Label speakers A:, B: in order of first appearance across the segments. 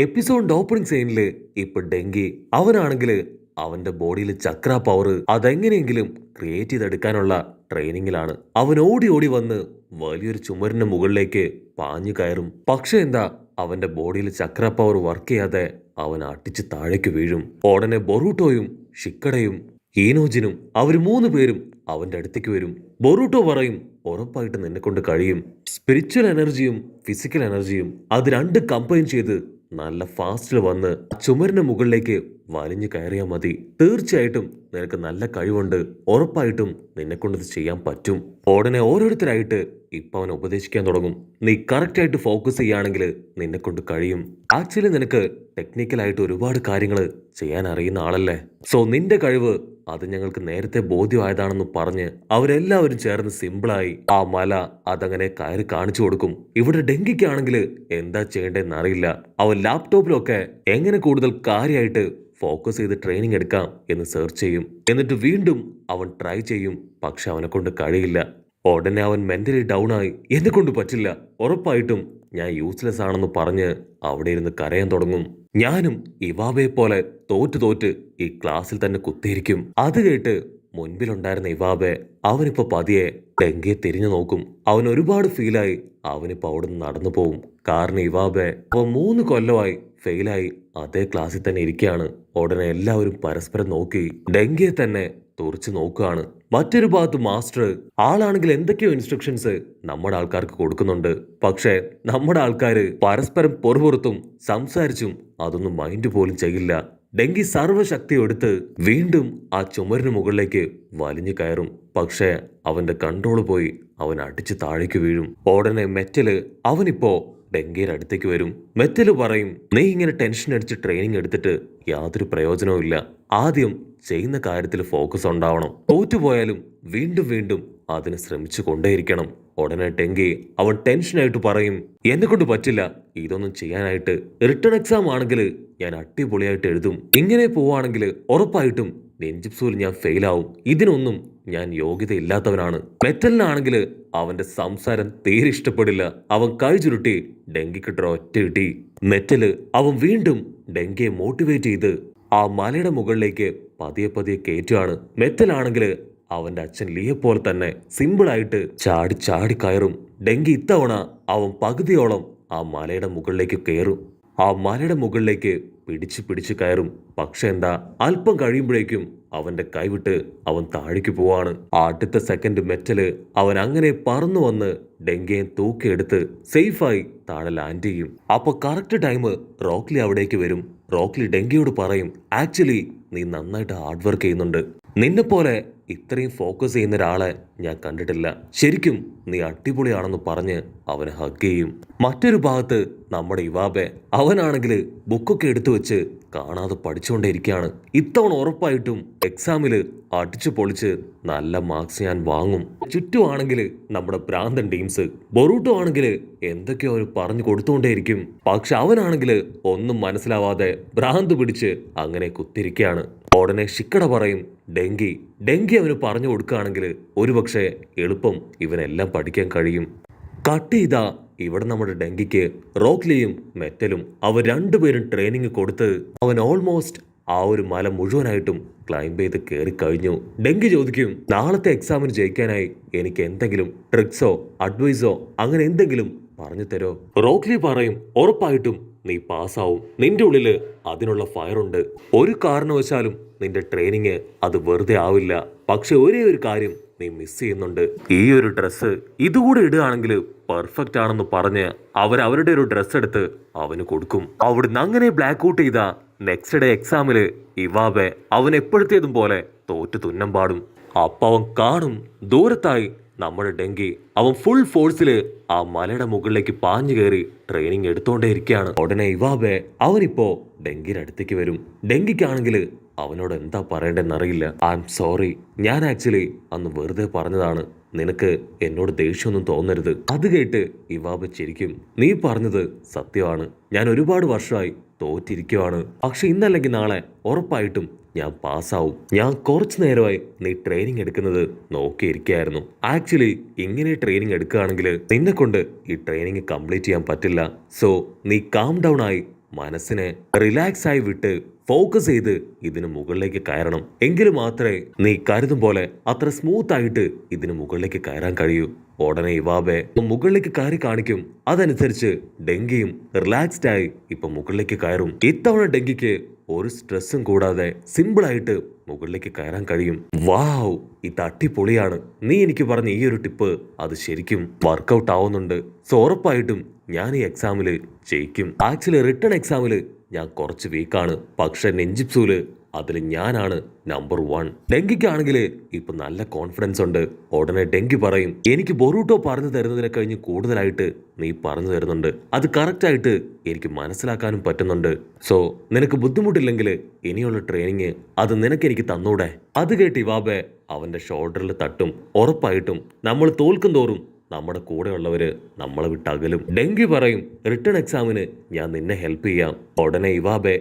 A: എപ്പിസോഡിന്റെ opening സീനില് ഇപ്പൊ dengue അവനാണെങ്കില് അവന്റെ ബോഡിയിൽ ചക്ര പവർ അതെങ്ങനെയെങ്കിലും ക്രിയേറ്റ് ചെയ്തെടുക്കാനുള്ള ട്രെയിനിങ്ങിലാണ്. അവൻ ഓടി ഓടി വന്ന് വലിയൊരു ചുമരിന്റെ മുകളിലേക്ക് പാഞ്ഞു കയറും. പക്ഷെ എന്താ, അവന്റെ ബോഡിയിൽ ചക്ര പവർ വർക്ക് ചെയ്യാതെ അവൻ അടിച്ച് താഴേക്ക് വീഴും. ഉടനെ ബൊറൂട്ടോയും ഷിക്കടയും ഈനോജിനും അവർ മൂന്ന് പേരും അവന്റെ അടുത്തേക്ക് വരും. ബൊറൂട്ടോ പറയും, ഉറപ്പായിട്ട് നിന്നെ കൊണ്ട് കഴിയും. സ്പിരിച്വൽ എനർജിയും ഫിസിക്കൽ എനർജിയും അത് രണ്ട് കമ്പൈൻ ചെയ്ത് നല്ല ഫാസ്റ്റിൽ വന്ന് ചുമരിന് മുകളിലേക്ക് വലിഞ്ഞു കയറിയാൽ മതി. തീർച്ചയായിട്ടും നിനക്ക് നല്ല കഴിവുണ്ട്, ഉറപ്പായിട്ടും നിന്നെ കൊണ്ടത് ചെയ്യാൻ പറ്റും. ഉടനെ ഓരോരുത്തരായിട്ട് ഇപ്പൊ അവൻ ഉപദേശിക്കാൻ തുടങ്ങും. നീ കറക്റ്റ് ആയിട്ട് ഫോക്കസ് ചെയ്യുകയാണെങ്കിൽ നിന്നെ കൊണ്ട് കഴിയും. ആക്ച്വലി നിനക്ക് ടെക്നിക്കലായിട്ട് ഒരുപാട് കാര്യങ്ങൾ ചെയ്യാൻ അറിയുന്ന ആളല്ലേ. സോ നിന്റെ കഴിവ് അത് ഞങ്ങൾക്ക് നേരത്തെ ബോധ്യമായതാണെന്ന് പറഞ്ഞ് അവരെല്ലാവരും ചേർന്ന് സിമ്പിളായി ആ മല അതങ്ങനെ കയറി കാണിച്ചു കൊടുക്കും. ഇവിടെ ഡെങ്കിക്കാണെങ്കിൽ എന്താ ചെയ്യേണ്ടതെന്ന് അറിയില്ല. അവൻ ലാപ്ടോപ്പിലൊക്കെ എങ്ങനെ കൂടുതൽ കാര്യമായിട്ട് ഫോക്കസ് ചെയ്ത് ട്രെയിനിങ് എടുക്കാം എന്ന് സെർച്ച് ചെയ്യും. എന്നിട്ട് വീണ്ടും അവൻ ട്രൈ ചെയ്യും. പക്ഷെ അവനെ കൊണ്ട് കഴിയില്ല. ഉടനെ അവൻ മെന്റലി ഡൗൺ ആയി, എന്നെ കൊണ്ട് പറ്റില്ല, ഉറപ്പായിട്ടും ഞാൻ യൂസ്ലെസ് ആണെന്ന് പറഞ്ഞ് അവിടെ ഇരുന്ന് കരയാൻ തുടങ്ങും. ഞാനും ഇവാബയെ പോലെ തോറ്റ് തോറ്റ് ഈ ക്ലാസ്സിൽ തന്നെ കുത്തിയിരിക്കും. അത് കേട്ട് മുൻപിലുണ്ടായിരുന്ന ഇവാബെ അവനിപ്പോ പതിയെ ഡെങ്കിയെ തിരിഞ്ഞു നോക്കും. അവൻ ഒരുപാട് ഫീലായി. അവനിപ്പോ അവിടെ നിന്ന് നടന്നു പോവും. കാരണം ഇവാബെ അവൻ 3 കൊല്ലമായി ഫെയിലായി അതേ ക്ലാസ്സിൽ തന്നെ ഇരിക്കുകയാണ്. ഉടനെ എല്ലാവരും പരസ്പരം നോക്കി ഡെങ്കിയെ തന്നെ തുറച്ചു നോക്കുകയാണ്. മറ്റൊരു ഭാഗത്ത് മാസ്റ്റർ ആളാണെങ്കിൽ എന്തൊക്കെയോ ഇൻസ്ട്രക്ഷൻസ് നമ്മുടെ ആൾക്കാർക്ക് കൊടുക്കുന്നുണ്ട്. പക്ഷേ നമ്മുടെ ആൾക്കാര് പരസ്പരം പൊറുപുറത്തും സംസാരിച്ചും അതൊന്നും മൈൻഡ് പോലും ചെയ്യില്ല. ഡെങ്കി സർവ്വശക്തി എടുത്ത് വീണ്ടും ആ ചുമരിന് മുകളിലേക്ക് വലിഞ്ഞു കയറും. പക്ഷേ അവന്റെ കൺട്രോള് പോയി അവൻ അടിച്ച് താഴേക്ക് വീഴും. ഉടനെ മെറ്റല് അവനിപ്പോ ഡെങ്കിയുടെ അടുത്തേക്ക് വരും. മെറ്റല് പറയും, നീ ഇങ്ങനെ ടെൻഷൻ അടിച്ച് ട്രെയിനിങ് എടുത്തിട്ട് യാതൊരു പ്രയോജനവും ഇല്ല. ആദ്യം ചെയ്യുന്ന കാര്യത്തിൽ ഫോക്കസ് ഉണ്ടാവണം. തോറ്റുപോയാലും വീണ്ടും വീണ്ടും അതിന് ശ്രമിച്ചു കൊണ്ടേയിരിക്കണം. ഉടനെ ഡെങ്കി അവൻ ടെൻഷനായിട്ട് പറയും, എന്നെ കൊണ്ട് പറ്റില്ല ഇതൊന്നും ചെയ്യാനായിട്ട്. റിട്ടേൺ എക്സാം ആണെങ്കിൽ ഞാൻ അടിപൊളിയായിട്ട് എഴുതും. ഇങ്ങനെ പോവാണെങ്കിൽ ഉറപ്പായിട്ടും നെഞ്ചിപ്സൂൽ ഞാൻ ഫെയിലാവും. ഇതിനൊന്നും ഞാൻ യോഗ്യത ഇല്ലാത്തവനാണ്. മെറ്റലിനാണെങ്കിൽ അവന്റെ സംസാരം തീരെ ഇഷ്ടപ്പെടില്ല. അവൻ കൈ ചുരുട്ടി ഡെങ്കിക്കിട്ട ഒറ്റ ഇട്ടി. മെറ്റല് അവൻ വീണ്ടും ഡെങ്കിയെ മോട്ടിവേറ്റ് ചെയ്ത് ആ മലയുടെ മുകളിലേക്ക് പതിയെ പതിയെ കയറ്റുകയാണ്. മെറ്റലാണെങ്കിൽ അവന്റെ അച്ഛൻ ലിയെ പോലെ തന്നെ സിമ്പിളായിട്ട് ചാടി ചാടി കയറും. ഡെങ്കി ഇത്തവണ അവൻ പകുതിയോളം ആ മലയുടെ മുകളിലേക്ക് കയറും. ആ മലയുടെ മുകളിലേക്ക് പിടിച്ചു പിടിച്ചു കയറും. പക്ഷെ എന്താ, അല്പം കഴിയുമ്പോഴേക്കും അവന്റെ കൈവിട്ട് അവൻ താഴേക്ക് പോവാണ്. അടുത്ത സെക്കൻഡ് മെറ്റല് അവൻ അങ്ങനെ പറന്നു വന്ന് ഡെങ്കിയെ തൂക്കിയെടുത്ത് സേഫായി താഴെ ലാൻഡ് ചെയ്യും. അപ്പൊ കറക്റ്റ് ടൈം റോക്ലി അവിടേക്ക് വരും. റോക്ലി ഡെങ്കിയോട് പറയും, ആക്ച്വലി നീ നന്നായിട്ട് ഹാർഡ് വർക്ക് ചെയ്യുന്നുണ്ട്. നിന്നെ പോലെ ഇത്രയും ഫോക്കസ് ചെയ്യുന്ന ഒരാളെ ഞാൻ കണ്ടിട്ടില്ല. ശരിക്കും നീ അടിപൊളിയാണെന്ന് പറഞ്ഞ് അവനെ ഹഗ് ചെയ്യും. മറ്റൊരു ഭാഗത്ത് നമ്മുടെ ഇവാബെ അവനാണെങ്കിൽ ബുക്കൊക്കെ എടുത്തു വെച്ച് കാണാതെ പഠിച്ചുകൊണ്ടേയിരിക്കുകയാണ്. ഇത്തവണ ഉറപ്പായിട്ടും എക്സാമില് അടിച്ചു പൊളിച്ച് നല്ല മാർക്സ് ഞാൻ വാങ്ങും. ചുറ്റുമാണെങ്കിൽ നമ്മുടെ ഭ്രാന്തൻ ടീംസ്. ബൊറൂട്ടോ ആണെങ്കിൽ എന്തൊക്കെയോ അവർ പറഞ്ഞു കൊടുത്തുകൊണ്ടേയിരിക്കും. പക്ഷെ അവനാണെങ്കിൽ ഒന്നും മനസ്സിലാവാതെ ഭ്രാന്ത് പിടിച്ച് അങ്ങനെ കുത്തിരിക്കുകയാണ്. ഉടനെ ഷിക്കട പറയും, ഡെങ്കി അവന് പറഞ്ഞു കൊടുക്കുകയാണെങ്കിൽ ഒരുപക്ഷെ എളുപ്പം ഇവനെല്ലാം പഠിക്കാൻ കഴിയും. കട്ട് ചെയ്താ ഇവിടെ നമ്മുടെ ഡെങ്കിക്ക് റോക്ലിയും മെറ്റലും അവർ രണ്ടുപേരും ട്രെയിനിങ് കൊടുത്ത് അവൻ ഓൾമോസ്റ്റ് ആ ഒരു മല മുഴുവനായിട്ടും ക്ലൈംബ് ചെയ്ത് കയറി കഴിഞ്ഞു. ഡെങ്കി ചോദിക്കും, നാളത്തെ എക്സാമിന് ജയിക്കാനായി എനിക്ക് എന്തെങ്കിലും ട്രിക്സോ അഡ്വൈസോ അങ്ങനെ എന്തെങ്കിലും പറഞ്ഞു തരോ? റോക്ലി പറയും, ഉറപ്പായിട്ടും നീ പാസ്സാവും. നിന്റെ ഉള്ളില് അതിനുള്ള ഫയറുണ്ട്. ഒരു കാരണവശാലും നിന്റെ ട്രെയിനിങ് അത് വെറുതെ ആവില്ല. പക്ഷെ ഒരേ ഒരു കാര്യം നീ മിസ് ചെയ്യുന്നുണ്ട്. ഈ ഒരു ഡ്രസ്സ് ഇതുകൂടെ ഇടുകയാണെങ്കിൽ പെർഫെക്റ്റ് ആണെന്ന് പറഞ്ഞ് അവരുടെ ഒരു ഡ്രസ്സ് എടുത്ത് അവന് കൊടുക്കും. അവിടുന്ന് അങ്ങനെ ബ്ലാക്ക് ഔട്ട് ചെയ്ത നെക്സ്റ്റ് ഡേ എക്സാമില് ഇവാബെ അവൻ എപ്പോഴത്തേതും പോലെ തോറ്റ് തുന്നം പാടും. അപ്പൊ അവൻ കാണും ദൂരത്തായി നമ്മുടെ ഡെങ്കി അവൻ ഫുൾ ഫോഴ്സില് ആ മലയുടെ മുകളിലേക്ക് പാഞ്ഞു കയറി ട്രെയിനിങ് എടുത്തോണ്ടേയിരിക്കുകയാണ്. ഉടനെ ഇവാബെ അവനിപ്പോ ഡെങ്കിയുടെ അടുത്തേക്ക് വരും. ഡെങ്കിക്കാണെങ്കിൽ അവനോട് എന്താ പറയണ്ടെന്നറിയില്ല. ഐ എം സോറി, ഞാൻ ആക്ച്വലി അന്ന് വെറുതെ പറഞ്ഞതാണ്. നിനക്ക് എന്നോട് ദേഷ്യമൊന്നും തോന്നരുത്. അത് കേട്ട് ഇവാബ ചിരിക്കും. നീ പറഞ്ഞത് സത്യമാണ്. ഞാൻ ഒരുപാട് വർഷമായി തോറ്റിരിക്കുവാണ്. പക്ഷെ ഇന്നല്ലെങ്കിൽ നാളെ ഉറപ്പായിട്ടും ഞാൻ പാസ്സാവും. ഞാൻ കുറച്ചു നേരമായി നീ ട്രെയിനിങ് എടുക്കുന്നത് നോക്കിയിരിക്കുകയായിരുന്നു. ആക്ച്വലി ഇങ്ങനെ ട്രെയിനിങ് എടുക്കുകയാണെങ്കിൽ നിന്നെ കൊണ്ട് ഈ ട്രെയിനിങ് കംപ്ലീറ്റ് ചെയ്യാൻ പറ്റില്ല. സോ നീ കാം ഡൗൺ ആയി മനസ്സിനെ റിലാക്സ് ആയി വിട്ട് ഫോക്കസ് ചെയ്ത് ഇതിന് മുകളിലേക്ക് കയറണം. എങ്കിൽ മാത്രമേ നീ കരുതും പോലെ അത്ര സ്മൂത്ത് ആയിട്ട് ഇതിന് മുകളിലേക്ക് കയറാൻ കഴിയൂ. ഉടനെ ഇവാബെ മുകളിലേക്ക് കയറി കാണിക്കും. അതനുസരിച്ച് ഡെങ്കിയും റിലാക്സ്ഡ് ആയി ഇപ്പൊ മുകളിലേക്ക് കയറും. ഇത്തവണ ഡെങ്കിക്ക് ഒരു സ്ട്രെസ്സും കൂടാതെ സിമ്പിൾ ആയിട്ട് മുകളിലേക്ക് കയറാൻ കഴിയും. വാവ്, ഇത് അടിപൊളിയാണ്. നീ എനിക്ക് പറഞ്ഞ ഈ ഒരു ടിപ്പ് അത് ശരിക്കും വർക്കൗട്ട് ആവുന്നുണ്ട്. സോ ഉറപ്പായിട്ടും ഞാൻ ഈ എക്സാമില് ജയിക്കും. ആക്ച്വലി റിട്ടേൺ എക്സാമില് ഞാൻ കുറച്ച് വീക്കാണ്. പക്ഷെ നെഞ്ചിപ്സൂല് അതിൽ ഞാനാണ് നമ്പർ 1. ഡെങ്കിക്കാണെങ്കിൽ ഇപ്പൊ നല്ല കോൺഫിഡൻസ് ഉണ്ട്. ഉടനെ ഡെങ്കി പറയും, എനിക്ക് ബൊറൂട്ടോ പറഞ്ഞു തരുന്നതിനെ കഴിഞ്ഞ് കൂടുതലായിട്ട് നീ പറഞ്ഞു തരുന്നുണ്ട്. അത് കറക്റ്റ് ആയിട്ട് എനിക്ക് മനസ്സിലാക്കാനും പറ്റുന്നുണ്ട്. സോ നിനക്ക് ബുദ്ധിമുട്ടില്ലെങ്കിൽ ഇനിയുള്ള ട്രെയിനിങ് അത് നിനക്ക് തന്നൂടെ. അത് കേട്ട് ഇവാബെ അവന്റെ ഷോൾഡറിൽ തട്ടും. ഉറപ്പായിട്ടും നമ്മൾ തോൽക്കും തോറും നമ്മുടെ കൂടെയുള്ളവര് നമ്മളെ വിട്ടകലും. ഡെങ്കി പറയും, റിട്ടേൺ എക്സാമിന് ഞാൻ നിന്നെ ഹെൽപ്പ് ചെയ്യാം. ഉടനെ ഇവാബെ,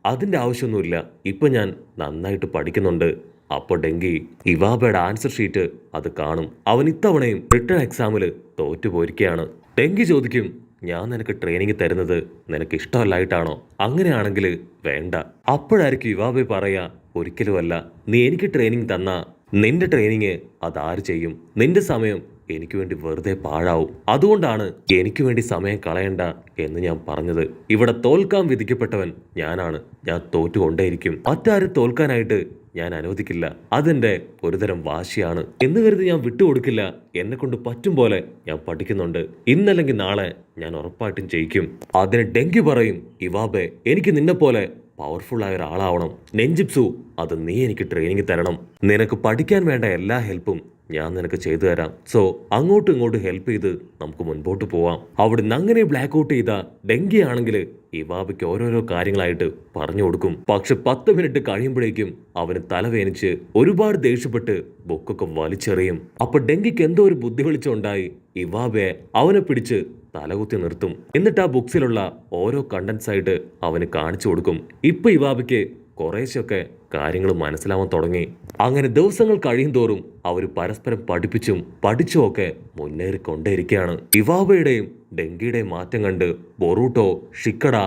A: അതിന്റെ ആവശ്യമൊന്നുമില്ല, ഇപ്പൊ ഞാൻ നന്നായിട്ട് പഠിക്കുന്നുണ്ട്. അപ്പോൾ ഡെങ്കി ഇവാബയുടെ ആൻസർ ഷീറ്റ് അത് കാണും. അവൻ ഇത്തവണയും റിട്ടേൺ എക്സാമില് തോറ്റുപോയിരിക്കുകയാണ്. ഡെങ്കി ചോദിക്കും, ഞാൻ നിനക്ക് ട്രെയിനിങ് തരുന്നത് നിനക്ക് ഇഷ്ടമല്ലായിട്ടാണോ? അങ്ങനെയാണെങ്കിൽ വേണ്ട. അപ്പോഴായിരിക്കും ഇവാബെ പറയാ, ഒരിക്കലുമല്ല, നീ എനിക്ക് ട്രെയിനിങ് തന്നാ നിന്റെ ട്രെയിനിങ് അതാര് ചെയ്യും? നിന്റെ സമയം എനിക്ക് വേണ്ടി വെറുതെ പാഴാവും. അതുകൊണ്ടാണ് എനിക്ക് വേണ്ടി സമയം കളയണ്ട എന്ന് ഞാൻ പറഞ്ഞത്. ഇവിടെ തോൽക്കാൻ വിധിക്കപ്പെട്ടവൻ ഞാനാണ്. ഞാൻ തോറ്റുകൊണ്ടേയിരിക്കും. മറ്റാരും തോൽക്കാനായിട്ട് ഞാൻ അനുവദിക്കില്ല. അതെന്റെ ഒരുതരം വാശിയാണ് എന്ന് കരുതി ഞാൻ വിട്ടുകൊടുക്കില്ല. എന്നെ കൊണ്ട് പറ്റും പോലെ ഞാൻ പഠിക്കുന്നുണ്ട്. ഇന്നല്ലെങ്കിൽ നാളെ ഞാൻ ഉറപ്പായിട്ടും ജയിക്കും. അതിന് ഡെങ്കി പറയും, ഇവാബെ, എനിക്ക് നിന്നെ പോലെ പവർഫുൾ ആയ ഒരാളാവണം. നെഞ്ചിപ്സു, അത് നീ എനിക്ക് ട്രെയിനിങ് തരണം. നിനക്ക് പഠിക്കാൻ വേണ്ട എല്ലാ ഹെൽപ്പും ഞാൻ നിനക്ക് ചെയ്തു തരാം. സോ അങ്ങോട്ടും ഇങ്ങോട്ടും ഹെൽപ്പ് ചെയ്ത് നമുക്ക് മുൻപോട്ട് പോവാം. അവിടുന്ന് അങ്ങനെ ബ്ലാക്ക് ഔട്ട് ചെയ്ത ഡെങ്കി ആണെങ്കിൽ ഇവാബയ്ക്ക് ഓരോരോ കാര്യങ്ങളായിട്ട് പറഞ്ഞു കൊടുക്കും. പക്ഷെ 10 മിനിറ്റ് കഴിയുമ്പോഴേക്കും അവന് തലവേനിച്ച് ഒരുപാട് ദേഷ്യപ്പെട്ട് ബുക്കൊക്കെ വലിച്ചെറിയും. അപ്പൊ ഡെങ്കിക്ക് എന്തോ ഒരു ബുദ്ധി വെളിച്ചമുണ്ടായി. ഇവാബയെ അവനെ പിടിച്ച് തലകുത്തി നിർത്തും. എന്നിട്ട് ആ ബുക്സിലുള്ള ഓരോ കണ്ടന്റ്സ് ആയിട്ട് അവന് കാണിച്ചു കൊടുക്കും. ഇപ്പൊ ഇവാബയ്ക്ക് കുറേശ്ശൊക്കെ കാര്യങ്ങൾ മനസ്സിലാവാൻ തുടങ്ങി. അങ്ങനെ ദിവസങ്ങൾ കഴിയും തോറും അവർ പരസ്പരം പഠിച്ചും ഒക്കെ മുന്നേറിക്കൊണ്ടേയിരിക്കുകയാണ്. ഇവാബയുടെയും ഡെങ്കിയുടെയും മാറ്റം കണ്ട് ബൊറൂട്ടോ, ഷിക്കഡ,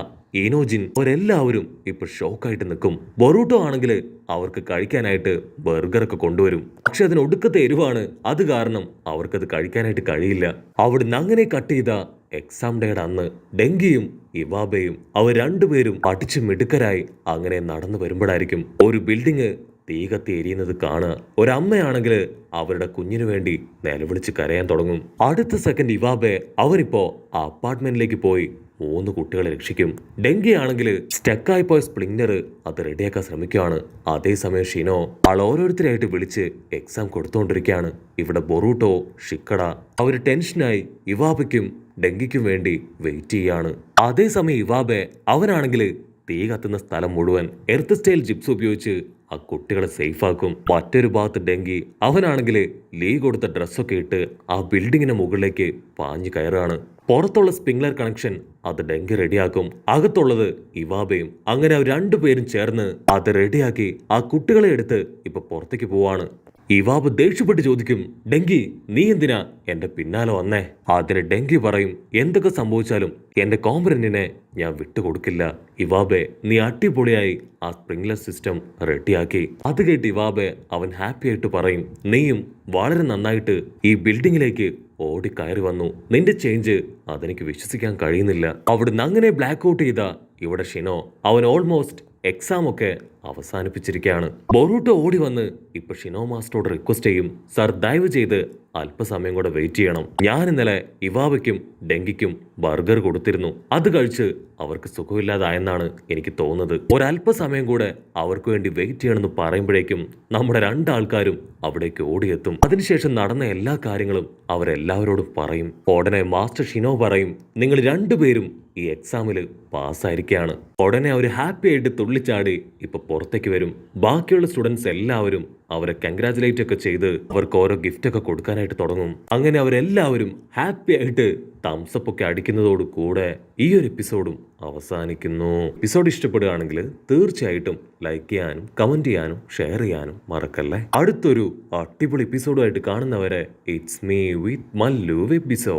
A: ഈനോജിൻ അവരെല്ലാവരും ഇപ്പൊ ഷോക്കായിട്ട് നിൽക്കും. ബൊറൂട്ടോ ആണെങ്കിൽ അവർക്ക് കഴിക്കാനായിട്ട് ബർഗറൊക്കെ കൊണ്ടുവരും. പക്ഷെ അതിന് ഒടുക്കത്തെ എരിവാണ്. അത് കാരണം അവർക്കത് കഴിക്കാനായിട്ട് കഴിയില്ല. അവിടുന്ന് അങ്ങനെ കട്ട് ചെയ്ത എക്സാം ഡേയുടെ അന്ന് ഡെങ്കിയും ഇവാബയും അവർ രണ്ടുപേരും പഠിച്ച് മിടുക്കരായി അങ്ങനെ നടന്നു വരുമ്പോഴായിരിക്കും ഒരു ബിൽഡിങ് തീ കത്തി എരിയുന്നത് കാണുക. ഒരമ്മയാണെങ്കിൽ അവരുടെ കുഞ്ഞിനു വേണ്ടി നിലവിളിച്ച് കരയാൻ തുടങ്ങും. അടുത്ത സെക്കൻഡ് ഇവാബെ അവരിപ്പോ ആ അപ്പാർട്ട്മെന്റിലേക്ക് പോയി 3 കുട്ടികളെ രക്ഷിക്കും. ഡെങ്കി ആണെങ്കിൽ സ്റ്റക്കായി പോയ സ്പ്ലിംഗർ അത് റെഡിയാക്കാൻ ശ്രമിക്കുകയാണ്. അതേസമയം ഷിനോ ആൾ ഓരോരുത്തരായിട്ട് വിളിച്ച് എക്സാം കൊടുത്തുകൊണ്ടിരിക്കുകയാണ്. ഇവിടെ ബൊറൂട്ടോ, ഷിക്കഡ അവര് ടെൻഷനായി ഇവാബയ്ക്കും ഡെങ്കിക്കും വേണ്ടി വെയിറ്റ് ചെയ്യാണ്. അതേസമയം ഇവാബെ അവനാണെങ്കിൽ തീ കത്തുന്ന സ്ഥലം മുഴുവൻ എർത്ത് സ്റ്റൈൽ ജിപ്സ് ഉപയോഗിച്ച് ആ കുട്ടികളെ സേഫാക്കും. മറ്റൊരു ഭാഗത്ത് ഡെങ്കി അവനാണെങ്കിൽ ലീ കൊടുത്ത ഡ്രസ്സൊക്കെ ഇട്ട് ആ ബിൽഡിങ്ങിന് മുകളിലേക്ക് പാഞ്ഞു കയറാണ്. പുറത്തുള്ള സ്പ്രിംഗ്ലർ കണക്ഷൻ അത് ഡെങ്കി റെഡിയാക്കും. അകത്തുള്ളത് ഇവാബയും. അങ്ങനെ അവർ രണ്ടുപേരും ചേർന്ന് അത് റെഡിയാക്കി ആ കുട്ടികളെ എടുത്ത് ഇപ്പൊ പുറത്തേക്ക് പോവാണ്. ഇവാബ് ദേഷ്യപ്പെട്ട് ചോദിക്കും, ഡെങ്കി, നീ എന്തിനാ എന്റെ പിന്നാലെ വന്നേ? അതിന് ഡെങ്കി പറയും, എന്തൊക്കെ സംഭവിച്ചാലും എന്റെ കോംപ്രന്റിനെ ഞാൻ വിട്ടുകൊടുക്കില്ല. ഇവാബെ, നീ അടിപൊളിയായി ആ സ്പ്രിംഗ്ലർ സിസ്റ്റം റെഡിയാക്കി. അത് കേട്ട് ഇവാബെ അവൻ ഹാപ്പി ആയിട്ട് പറയും, നീയും വളരെ നന്നായിട്ട് ഈ ബിൽഡിങ്ങിലേക്ക് ഓടിക്കയറി വന്നു. നിന്റെ ചേഞ്ച് അതെനിക്ക് വിശ്വസിക്കാൻ കഴിയുന്നില്ല. അവിടുന്ന് അങ്ങനെ ബ്ലാക്ക് ഔട്ട് ചെയ്ത ഇവിടെ ഷിനോ അവൻ ഓൾമോസ്റ്റ് എക്സാം ഒക്കെ അവസാനിപ്പിച്ചിരിക്കുകയാണ്. ബൊറൂട്ടോ ഓടി വന്ന് ഇപ്പൊ ഷിനോ മാസ്റ്ററോട് റിക്വസ്റ്റ് ചെയ്യും, സർ ദയവ് ചെയ്ത് അല്പസമയം കൂടെ വെയിറ്റ് ചെയ്യണം. ഞാൻ ഇന്നലെ ഇവാബയ്ക്കും ഡെങ്കിക്കും ബർഗർ കൊടുത്തിരുന്നു. അത് കഴിച്ച് അവർക്ക് സുഖമില്ലാതായെന്നാണ് എനിക്ക് തോന്നുന്നത്. ഒരല്പസമയം കൂടെ അവർക്ക് വേണ്ടി വെയിറ്റ് ചെയ്യണമെന്ന് പറയുമ്പോഴേക്കും നമ്മുടെ 2 ആൾക്കാരും അവിടേക്ക് ഓടിയെത്തും. അതിനുശേഷം നടന്ന എല്ലാ കാര്യങ്ങളും അവരെല്ലാവരോടും പറയും. ഉടനെ മാസ്റ്റർ ഷിനോ പറയും, നിങ്ങൾ 2 പേരും ഈ എക്സാമിൽ പാസ്സായിരിക്കുകയാണ്. ഉടനെ അവർ ഹാപ്പി ആയിട്ട് തുള്ളിച്ചാടി ഇപ്പൊ പുറത്തേക്ക് വരും. ബാക്കിയുള്ള സ്റ്റുഡൻസ് എല്ലാവരും അവരെ കൺഗ്രാജുലേറ്റ് ഒക്കെ ചെയ്ത് അവർക്ക് ഓരോ ഗിഫ്റ്റ് ഒക്കെ കൊടുക്കാനായിട്ട് തുടങ്ങും. അങ്ങനെ അവരെല്ലാവരും ഹാപ്പി ആയിട്ട് തംസപ്പ് ഒക്കെ അടിക്കുന്നതോട് കൂടെ ഈ ഒരു എപ്പിസോഡും അവസാനിക്കുന്നു. എപ്പിസോഡ് ഇഷ്ടപ്പെടുകയാണെങ്കിൽ തീർച്ചയായിട്ടും ലൈക്ക് ചെയ്യാനും കമന്റ് ചെയ്യാനും ഷെയർ ചെയ്യാനും മറക്കല്ലേ. അടുത്തൊരു അടിപൊളി എപ്പിസോഡുമായിട്ട് കാണുന്നവരെ it's me with Mallu episode.